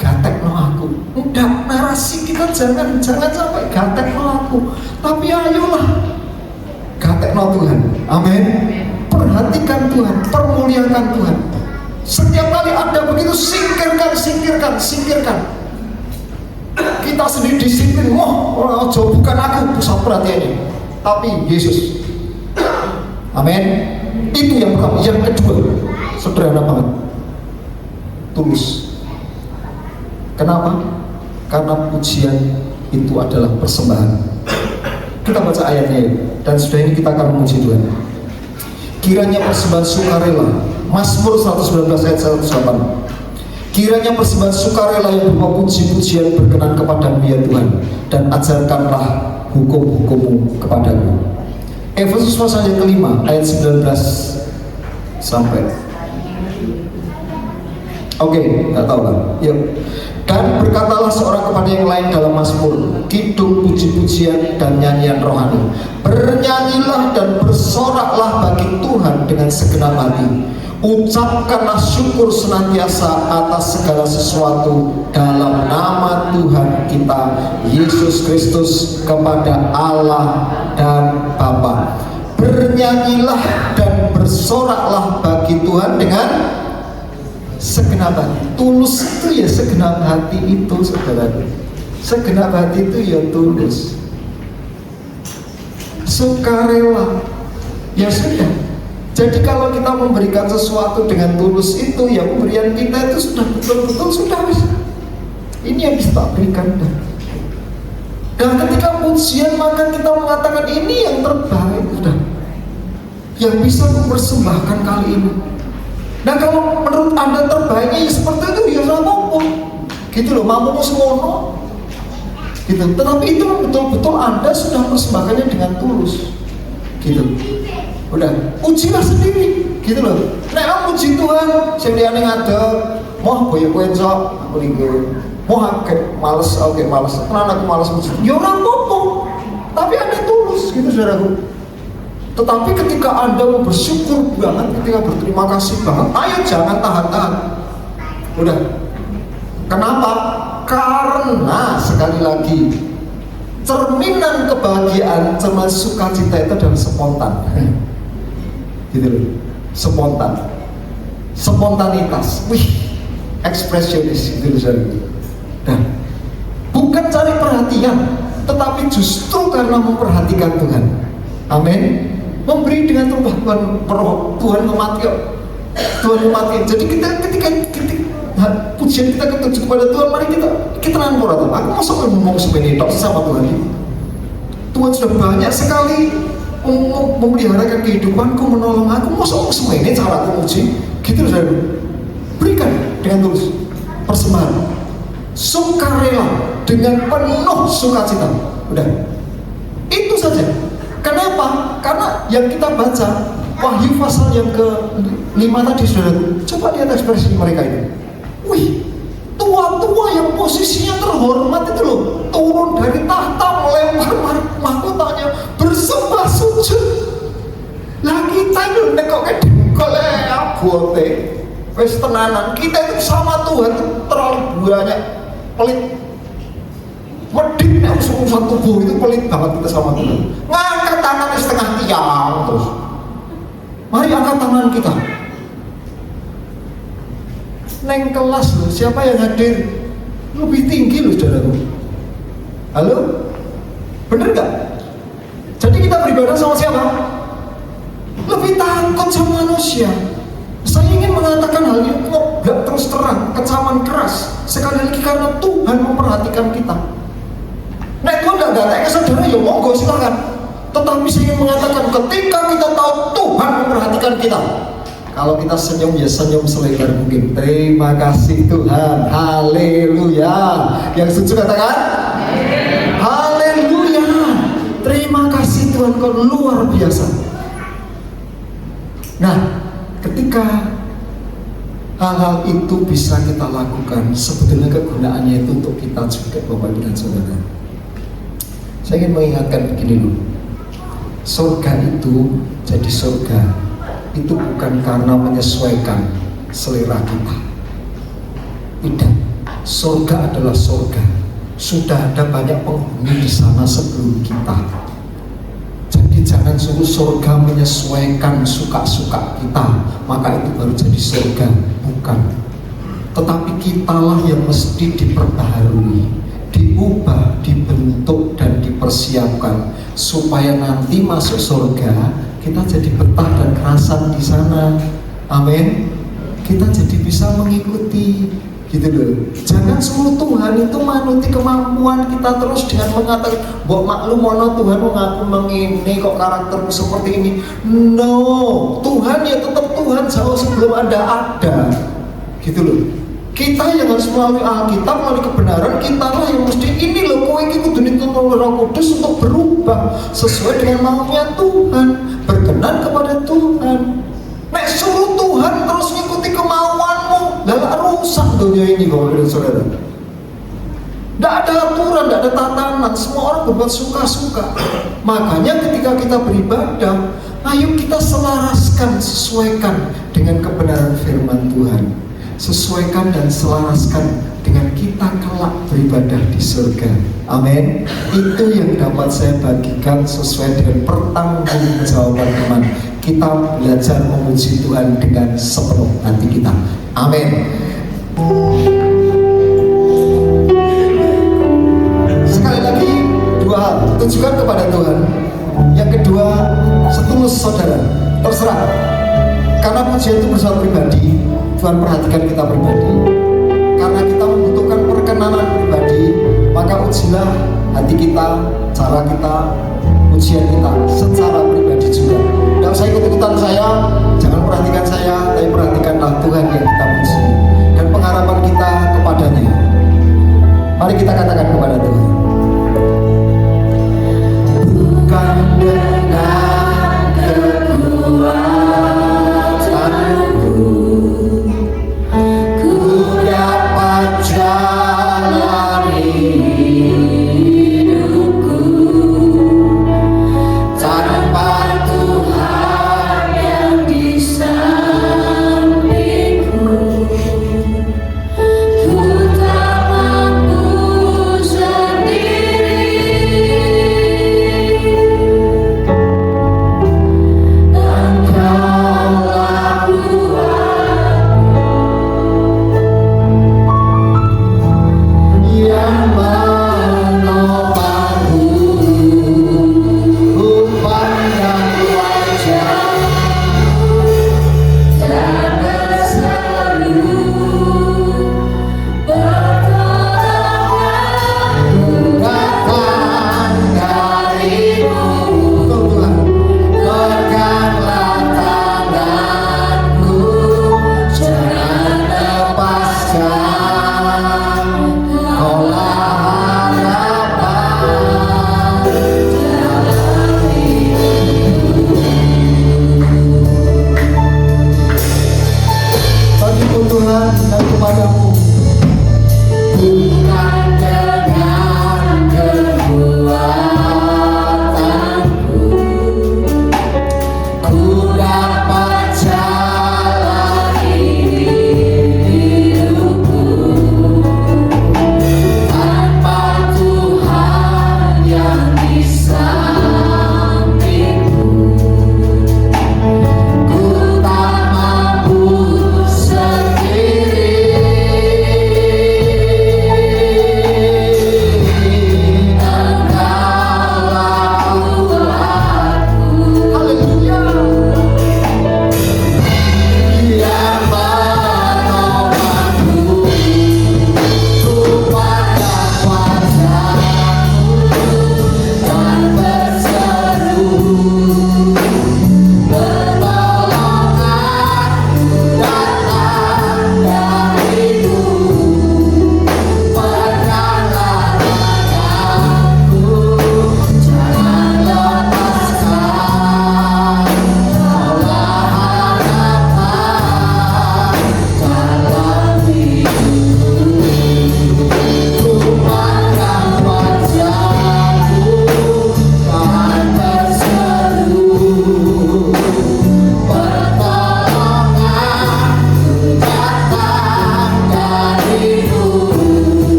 Gatekno aku. Udah, narasi kita jangan sampai gatekno aku, tapi ayolah gatekno Tuhan. Amin. Perhatikan Tuhan, permuliakan Tuhan. Setiap kali ada begitu, singkirkan. Kita sendiri disiplin, bukan aku pusat perhatiannya, tapi Yesus. Amin. Itu yang pertama. Yang kedua, sederhana banget, tulus. Kenapa? Karena pujian itu adalah persembahan. Kita baca ayatnya ya, dan sudah ini kita akan memuji Tuhan. Kiranya persembahan sukarela, Mazmur 119 ayat 108. Kiranya persembahan sukarela yang berupa puji-pujian berkenan kepadamu ya Tuhan, dan ajarkanlah hukum-hukum-Mu kepadaku. Efesus pasal yang kelima ayat 19 sampai. Nggak tahu lah. Yuk. Dan berkatalah seorang kepada yang lain dalam Mazmur, kidung puji-pujian dan nyanyian rohani. Bernyanyilah dan bersoraklah bagi Tuhan dengan segenap hati. Ucapkanlah syukur senantiasa atas segala sesuatu dalam nama Tuhan kita Yesus Kristus kepada Allah dan Bapa. Bernyanyilah dan bersoraklah bagi Tuhan dengan segenap hati. Tulus itu ya segenap hati itu, saudara. Segenap hati itu ya tulus. Sukarela. Ya sudah. Jadi kalau kita memberikan sesuatu dengan tulus itu, ya pemberian kita itu sudah betul-betul sudah bisa. Ini yang kita berikan. Dan ketika pujian maka kita mengatakan ini yang terbaik sudah, yang bisa mempersembahkan kali ini. Nah kalau menurut Anda terbaiknya ya seperti itu, ya sama apa? Gitu loh, mampu semono gitu. Tetapi itu betul-betul Anda sudah persembahkannya dengan tulus gitu. Udah, ujilah sendiri gitu loh. Nek kamu puji Tuhan, sing liyane ngadeg, moh boyo kowe sok aku linggo. Moh akeh males, males. Tenan aku males puji. Ya ora apa-apa. Tapi Anda tulus gitu saudaraku. Tetapi ketika Anda mau bersyukur banget, ketika berterima kasih banget, ayo jangan tahan-tahan. Udah. Kenapa? Karena sekali lagi cerminan kebahagiaan, cerminan sukacita itu adalah spontan. Gitu loh. Spontanitas. Wih, ekspresionis gitu loh. Nah, bukan cari perhatian, tetapi justru karena memperhatikan Tuhan. Amin. Memberi dengan Tuhan memati. Jadi ketika pujian kita ketuju kepada Tuhan, mari kita nanggur atau aku masuk ngomong sebenarnya tok sama Tuhan ini. Tuhan sudah banyak sekali memeliharakan kehidupanku, menolong aku, masuk semua ini cara aku muji. Gitu saudara. Berikan dengan tulus persembahan, sukarela dengan penuh sukacita. Udah, itu saja. Kenapa? Karena yang kita baca Wahyu pasal yang ke-5 tadi, saudara, coba lihat ekspresi mereka itu. Wih, tua yang posisinya terhormat itu loh turun dari tahta melempar mahkotanya bersembah sujud. Lah kita itu nekok kedengkol abote wis tenanan. Kita itu sama Tuhan itu terlalu banyak pelit. Medit urusan tubuh itu pelit banget kita sama Tuhan. Ngangkat tangannya setengah tiang terus. Mari angkat tangan kita. Neng kelas loh, siapa yang hadir lebih tinggi loh saudaraku. Halo? Bener gak? Jadi kita beribadah sama siapa? Lebih takut sama manusia. Saya ingin mengatakan hal ini kok gak terus terang, kecaman keras. Sekali lagi karena Tuhan memperhatikan kita. Nah Tuhan gak tanya saudara, ya monggo silakan. Tetapi saya ingin mengatakan ketika kita tahu Tuhan memperhatikan kita, kalau kita senyum ya senyum selebar mungkin. Terima kasih Tuhan, haleluya. Yang setuju katakan haleluya. Terima kasih Tuhan, kau luar biasa. Nah, ketika hal-hal itu bisa kita lakukan, sebetulnya kegunaannya itu untuk kita juga Bapak Ibu dan Saudara. Saya ingin mengingatkan begini dulu. Surga itu jadi surga itu bukan karena menyesuaikan selera kita. Tidak. Surga adalah surga. Sudah ada banyak penghuni di sana sebelum kita. Jadi jangan suruh surga menyesuaikan suka-suka kita, maka itu baru jadi surga. Bukan. Tetapi kitalah yang mesti diperbaharui, diubah, dibentuk dan dipersiapkan supaya nanti masuk surga kita jadi betah dan kerasan di sana. Amin. Kita jadi bisa mengikuti gitu loh. Jangan suruh Tuhan itu manuti kemampuan kita terus dengan mengatakan mbok maklum mono Tuhan mengaku mengini kok karaktermu seperti ini. No, Tuhan ya tetap Tuhan jauh sebelum ada gitu loh. Kita yang harus melalui Alkitab, melalui kebenaran, kita lah yang mesti ini loh, kowe iki kudu dituntun oleh Roh Kudus untuk berubah sesuai dengan maunya Tuhan, berkenan kepada Tuhan. Nek suruh Tuhan terus ngikuti kemauanmu, lah rusak dunia ini Bapak dan Saudara. Tidak ada aturan, tidak ada tatanan, semua orang berbuat suka-suka. Makanya ketika kita beribadah, ayo kita selaraskan, sesuaikan dengan kebenaran firman Tuhan. Sesuaikan dan selaraskan dengan kita kelak beribadah di surga. Amin. Itu yang dapat saya bagikan sesuai dengan pertanggungjawaban teman. Kita belajar memuji Tuhan dengan sepenuh hati kita. Amin. Sekali lagi dua hal, tujukan kepada Tuhan. Yang kedua, setulus saudara. Terserah. Karena pujian itu bersama pribadi, Tuhan perhatikan kita pribadi. Karena kita membutuhkan perkenanan pribadi, maka ujilah hati kita, cara kita, ujian kita secara pribadi juga. Tidak usah ikut-ikutan saya, jangan perhatikan saya, tapi perhatikanlah Tuhan yang kita puji dan pengharapan kita kepadanya. Mari kita katakan kepada Tuhan. Bukan dengan kekuatan Tanpa Tuhan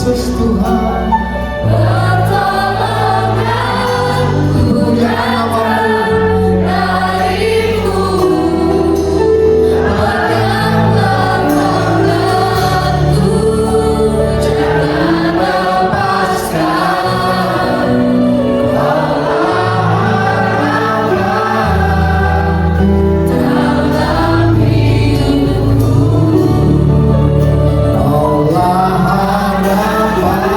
Yesus Tuhan, pertolonganku datang darimu, peganglah tanganku, jangan lepaskan. Dalam hidupku, Kaulah harapan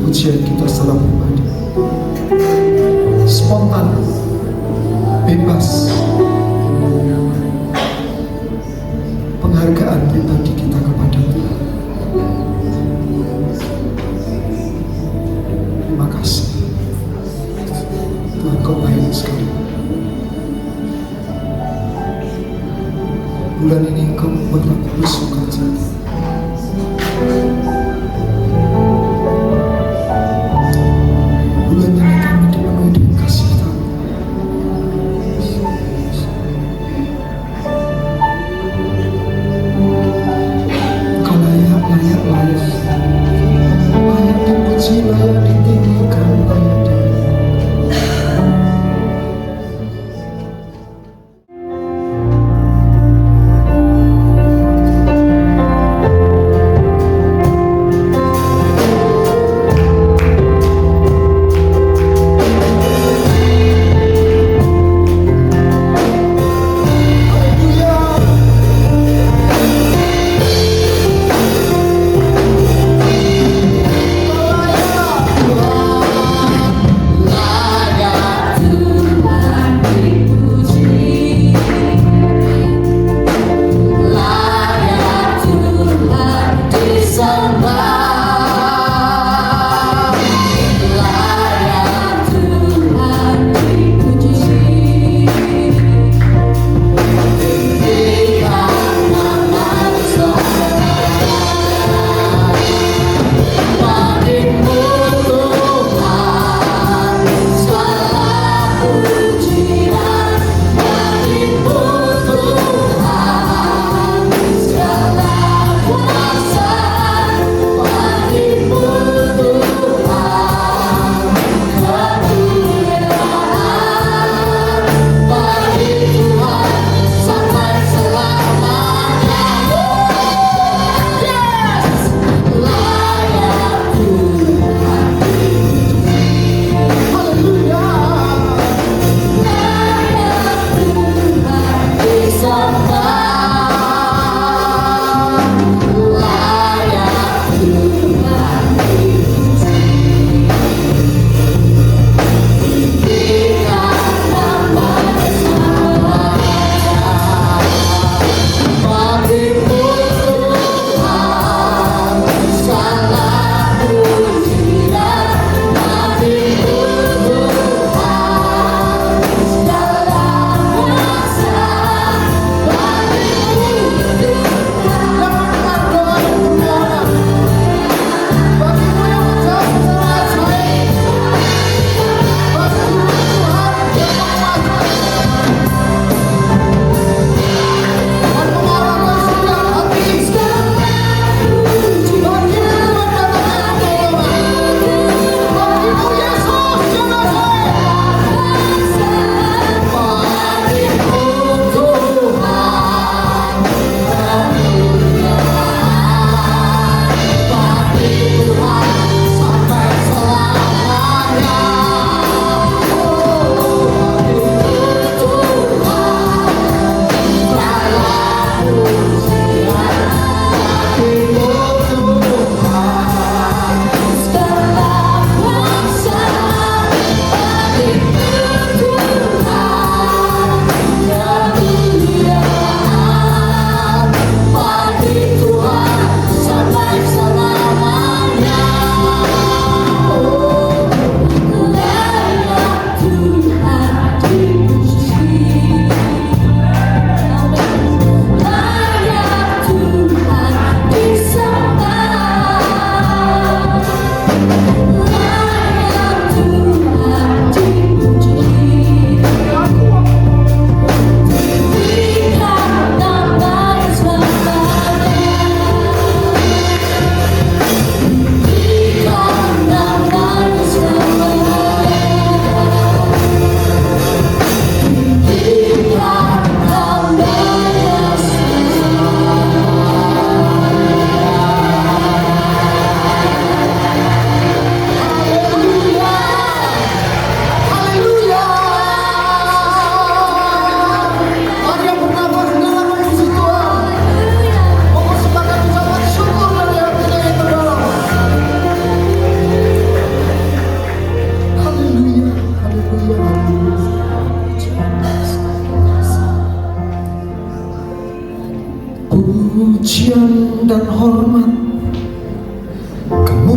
pujian kita secara pribadi, spontan, bebas. Penghargaan pribadi kita kepada Tuhan. Terima kasih Tuhan, Kau baik sekali. Bulan ini Kau membuat aku bersuka cita. Bulan ini kami dipenuhi dengan kasih-Mu.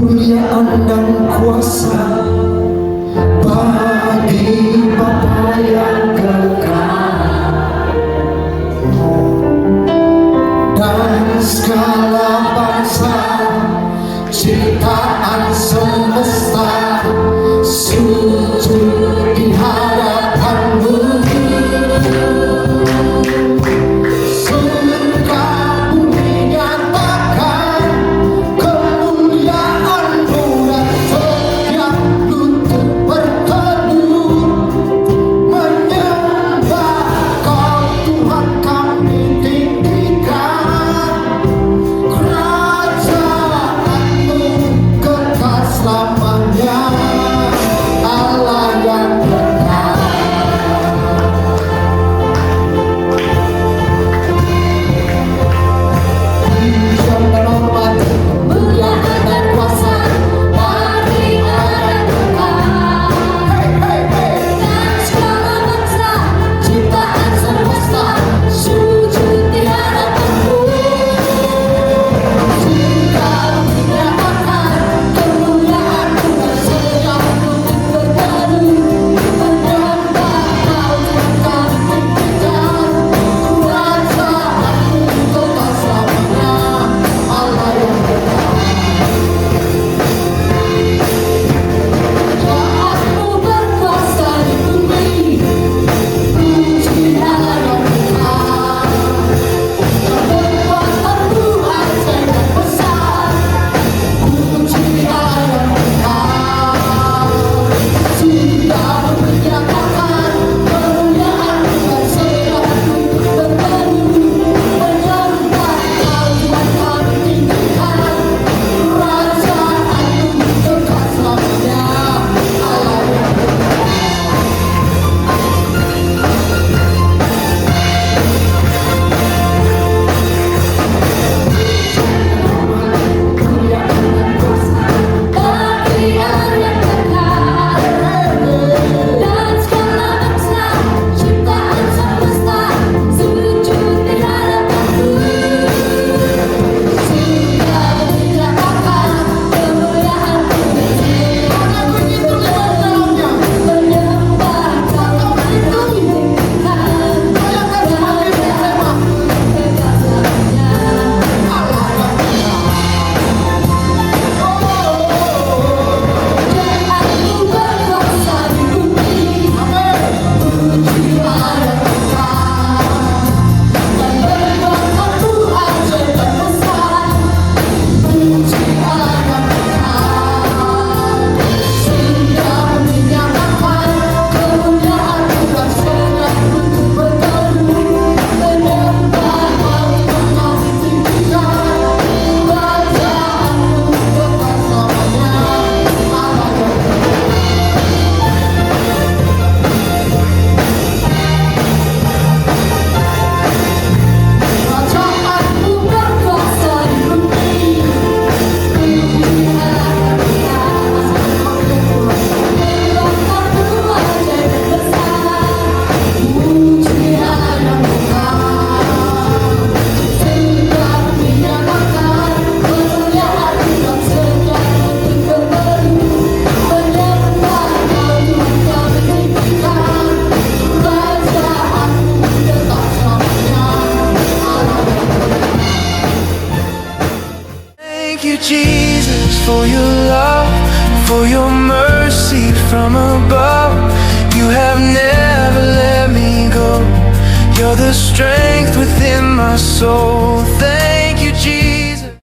kemuliaan dan kuasa bagi Bapa yang kekal, dan segala bangsa ciptaan semesta sujud di hadapanmu. Surga bumi nyatakan kemuliaan-Mu, dan setiap lutut berteduh menyembah Kau Tuhan kami tinggikan. Kerajaan-Mu kekal selamanya, Allah yang kekal. Pujian dan hormat, kemuliaan dan kuasa bagi Allah yang kekal. Dan segala bangsa ciptaan semesta sujud di hadapan-Mu. Surga menyatakan kemuliaan-Mu, dan setiap lutut berteduh menyembah Kau Tuhan kami tinggikan. Kerajaan-Mu kekal selamanya, Allah yang kekal. Jahat-Mu berkuasa di bumi, puji Allah yang kekal. Kekuatan-Mu ajaib dan besar, puji Allah yang kekal. Sudah menyatakan kemuliaan-Mu, dan setiap lutut berteduh menyembah Kau Tuhan kami tinggikan. Kerajaan-Mu kekal selamanya, Allah yang bagi Allah yang kekal. Dan segala bangsa ciptaan semesta sujud di hadapan-Mu. Surga menyatakan kemuliaan-Mu, dan setiap lutut berteduh menyembah Kau Tuhan kami tinggikan. Kerajaan-Mu kekal selamanya, Allah yang Jahat-Mu berkuasa di bumi, puji Allah yang kekal. Dan kekuatan-Mu ajaib dan besar, puji Allah yang kekal. Sudah menyatakan kemuliaan-Mu, dan setiap lutut berteduh menyembah Kau Tuhan kami tinggikan. Kerajaan-Mu kekal selamanya, Allah yang Kerajaan-Mu berkuasa di bumi, puji Allah yang kekal. Kekuatan-Mu ajaib dan besar, puji Allah yang kekal. Sudah menyatakan kemuliaan-Mu, dan setiap lutut berteduh menyembah Kau Tuhan kami tinggikan. Kerajaan-Mu kekal selamanya, Allah yang Thank you, Jesus, for your love, for your mercy from above. You have never let me go. You're the strength within my soul. Thank